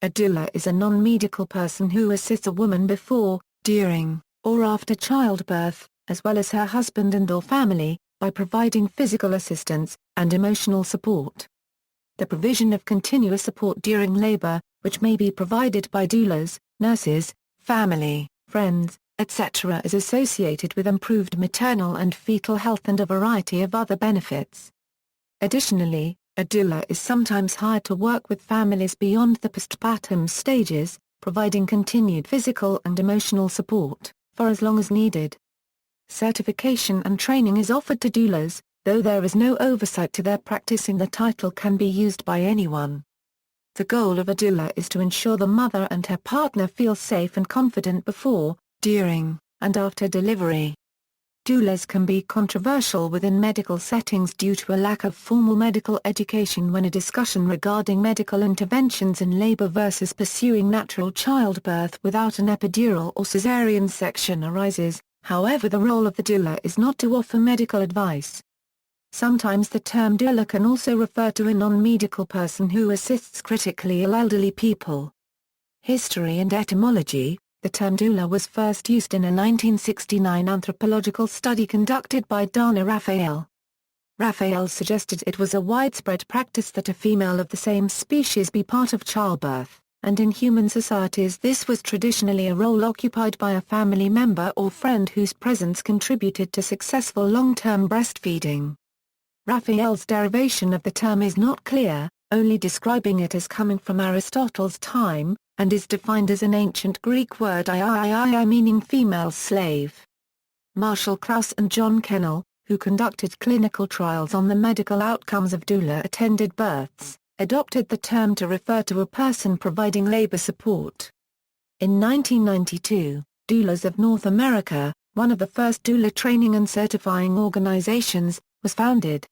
A doula is a non-medical person who assists a woman before, during, or after childbirth, as well as her husband and/or family, by providing physical assistance and emotional support. The provision of continuous support during labor, which may be provided by doulas, nurses, family, friends, etc., is associated with improved maternal and fetal health and a variety of other benefits. Additionally, a doula is sometimes hired to work with families beyond the postpartum stages, providing continued physical and emotional support, for as long as needed. Certification and training is offered to doulas, though there is no oversight to their practice and the title can be used by anyone. The goal of a doula is to ensure the mother and her partner feel safe and confident before, during, and after delivery. Doulas can be controversial within medical settings due to a lack of formal medical education when a discussion regarding medical interventions in labor versus pursuing natural childbirth without an epidural or caesarean section arises. However, the role of the doula is not to offer medical advice. Sometimes the term doula can also refer to a non-medical person who assists critically ill elderly people. History and etymology. The term doula was first used in a 1969 anthropological study conducted by Dana Raphael. Raphael suggested it was a widespread practice that a female of the same species be part of childbirth, and in human societies this was traditionally a role occupied by a family member or friend whose presence contributed to successful long-term breastfeeding. Raphael's derivation of the term is not clear, only describing it as coming from Aristotle's time, and is defined as an ancient Greek word "iii" meaning female slave. Marshall Krauss and John Kennell, who conducted clinical trials on the medical outcomes of doula-attended births, adopted the term to refer to a person providing labor support. In 1992, Doulas of North America, one of the first doula training and certifying organizations, was founded.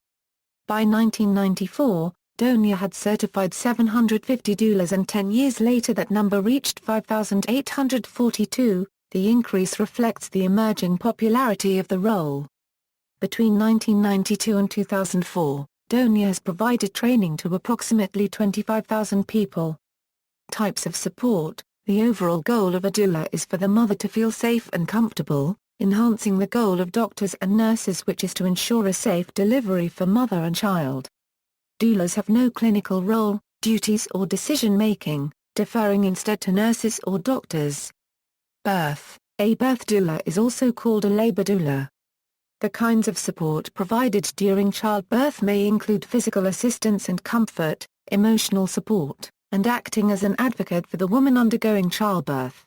By 1994, Doula had certified 750 doulas and 10 years later that number reached 5,842. The increase reflects the emerging popularity of the role. Between 1992 and 2004, Doula has provided training to approximately 25,000 people. Types of support. The overall goal of a doula is for the mother to feel safe and comfortable, enhancing the goal of doctors and nurses, which is to ensure a safe delivery for mother and child. Doulas have no clinical role, duties or decision-making, deferring instead to nurses or doctors. Birth. A birth doula is also called a labor doula. The kinds of support provided during childbirth may include physical assistance and comfort, emotional support, and acting as an advocate for the woman undergoing childbirth.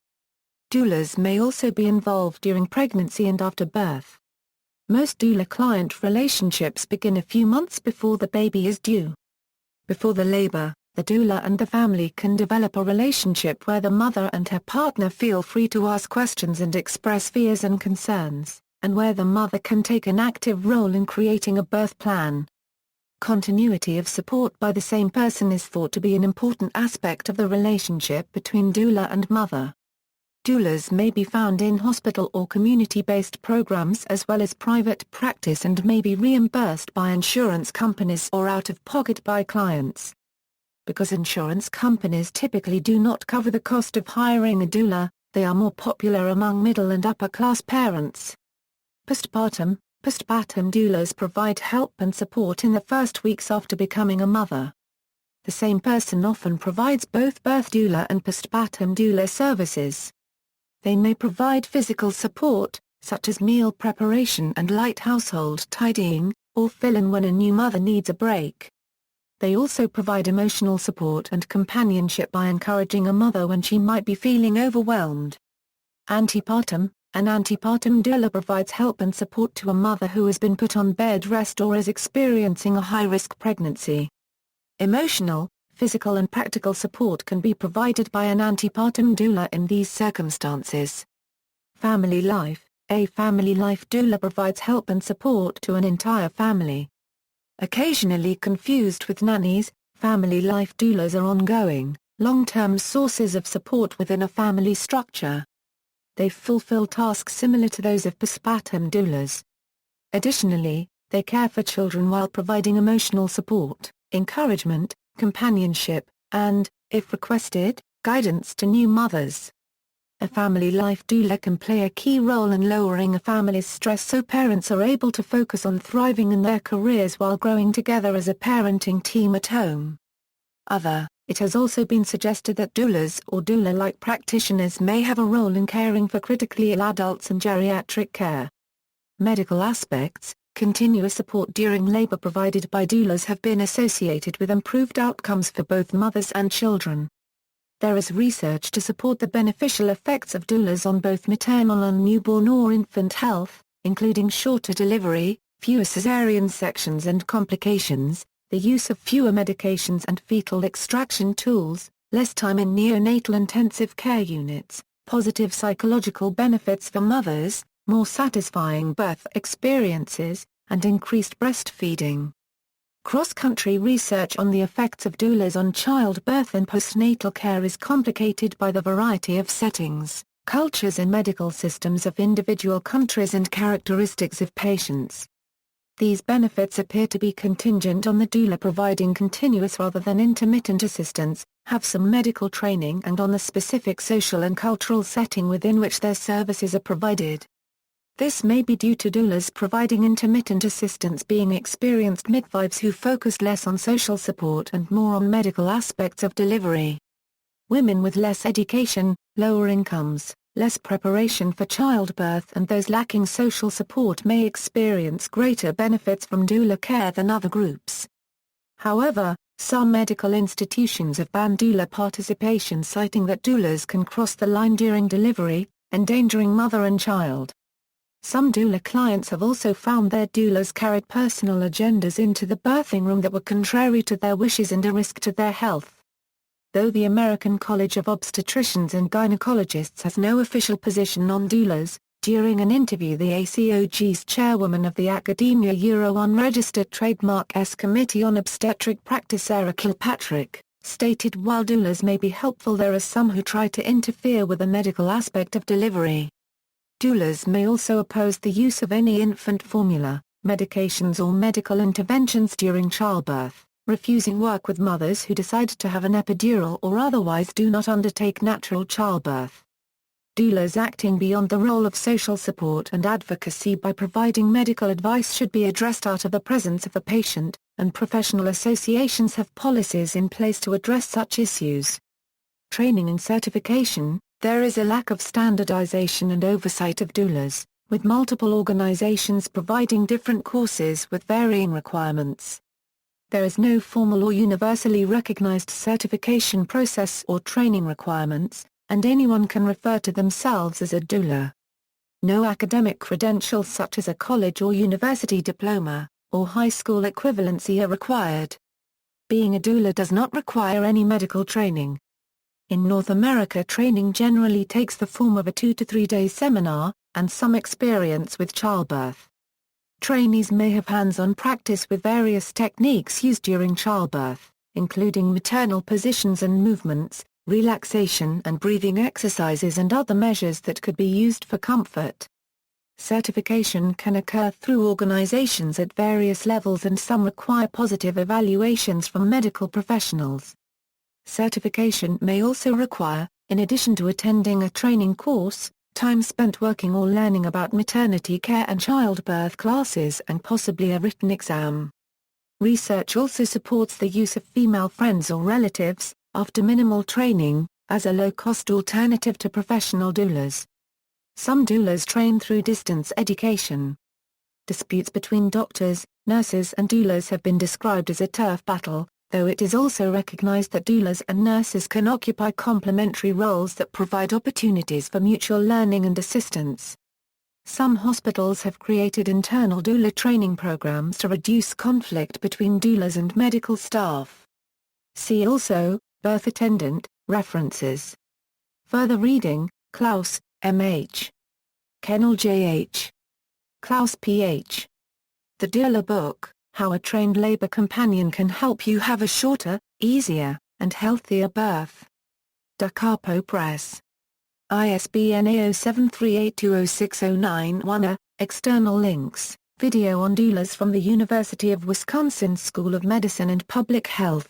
Doulas may also be involved during pregnancy and after birth. Most doula-client relationships begin a few months before the baby is due. Before the labor, the doula and the family can develop a relationship where the mother and her partner feel free to ask questions and express fears and concerns, and where the mother can take an active role in creating a birth plan. Continuity of support by the same person is thought to be an important aspect of the relationship between doula and mother. Doulas may be found in hospital or community-based programs as well as private practice and may be reimbursed by insurance companies or out of pocket by clients. Because insurance companies typically do not cover the cost of hiring a doula, they are more popular among middle and upper-class parents. Postpartum doulas provide help and support in the first weeks after becoming a mother. The same person often provides both birth doula and postpartum doula services. They may provide physical support, such as meal preparation and light household tidying, or fill in when a new mother needs a break. They also provide emotional support and companionship by encouraging a mother when she might be feeling overwhelmed. Antepartum. An antepartum doula provides help and support to a mother who has been put on bed rest or is experiencing a high-risk pregnancy. Emotional, physical and practical support can be provided by an antepartum doula in these circumstances. Family life. A family life doula provides help and support to an entire family. Occasionally confused with nannies, family life doulas are ongoing, long-term sources of support within a family structure. They fulfill tasks similar to those of postpartum doulas. Additionally, they care for children while providing emotional support, encouragement, companionship, and, if requested, Guidance to new mothers. A family life doula can play a key role in lowering a family's stress so parents are able to focus on thriving in their careers while growing together as a parenting team at home. It has also been suggested that doulas or doula-like practitioners may have a role in caring for critically ill adults and geriatric care. Medical aspects. Continuous support during labor provided by doulas have been associated with improved outcomes for both mothers and children. There is research to support the beneficial effects of doulas on both maternal and newborn or infant health, including shorter delivery, fewer caesarean sections and complications, the use of fewer medications and fetal extraction tools, less time in neonatal intensive care units, positive psychological benefits for mothers, more satisfying birth experiences, and increased breastfeeding. Cross-country research on the effects of doulas on childbirth and postnatal care is complicated by the variety of settings, cultures and medical systems of individual countries and characteristics of patients. These benefits appear to be contingent on the doula providing continuous rather than intermittent assistance, have some medical training and on the specific social and cultural setting within which their services are provided. This may be due to doulas providing intermittent assistance being experienced midwives who focused less on social support and more on medical aspects of delivery. Women with less education, lower incomes, less preparation for childbirth and those lacking social support may experience greater benefits from doula care than other groups. However, some medical institutions have banned doula participation citing that doulas can cross the line during delivery, endangering mother and child. Some doula clients have also found their doulas carried personal agendas into the birthing room that were contrary to their wishes and a risk to their health. Though the American College of Obstetricians and Gynecologists has no official position on doulas, during an interview the ACOG's chairwoman of the Academia Euro Unregistered Trademarks Committee on Obstetric Practice Sarah Kilpatrick, stated while doulas may be helpful there are some who try to interfere with the medical aspect of delivery. Doulas may also oppose the use of any infant formula, medications or medical interventions during childbirth, refusing work with mothers who decide to have an epidural or otherwise do not undertake natural childbirth. Doulas acting beyond the role of social support and advocacy by providing medical advice should be addressed out of the presence of the patient, and professional associations have policies in place to address such issues. Training and certification. There is a lack of standardization and oversight of doulas, with multiple organizations providing different courses with varying requirements. There is no formal or universally recognized certification process or training requirements, and anyone can refer to themselves as a doula. No academic credentials such as a college or university diploma, or high school equivalency are required. Being a doula does not require any medical training. In North America, training generally takes the form of a 2 to 3 day seminar, and some experience with childbirth. Trainees may have hands-on practice with various techniques used during childbirth, including maternal positions and movements, relaxation and breathing exercises and other measures that could be used for comfort. Certification can occur through organizations at various levels and some require positive evaluations from medical professionals. Certification may also require, in addition to attending a training course, time spent working or learning about maternity care and childbirth classes and possibly a written exam. Research also supports the use of female friends or relatives, after minimal training, as a low-cost alternative to professional doulas. Some doulas train through distance education. Disputes between doctors, nurses and doulas have been described as a turf battle, though it is also recognized that doulas and nurses can occupy complementary roles that provide opportunities for mutual learning and assistance. Some hospitals have created internal doula training programs to reduce conflict between doulas and medical staff. See also, birth attendant, references. Further reading, Klaus, M.H. Kennel J.H. Klaus P.H. The Doula Book, How a Trained Labor Companion Can Help You Have a Shorter, Easier, and Healthier Birth. Da Capo Press. ISBN 073820609-1. External links, video on doulas from the University of Wisconsin School of Medicine and Public Health.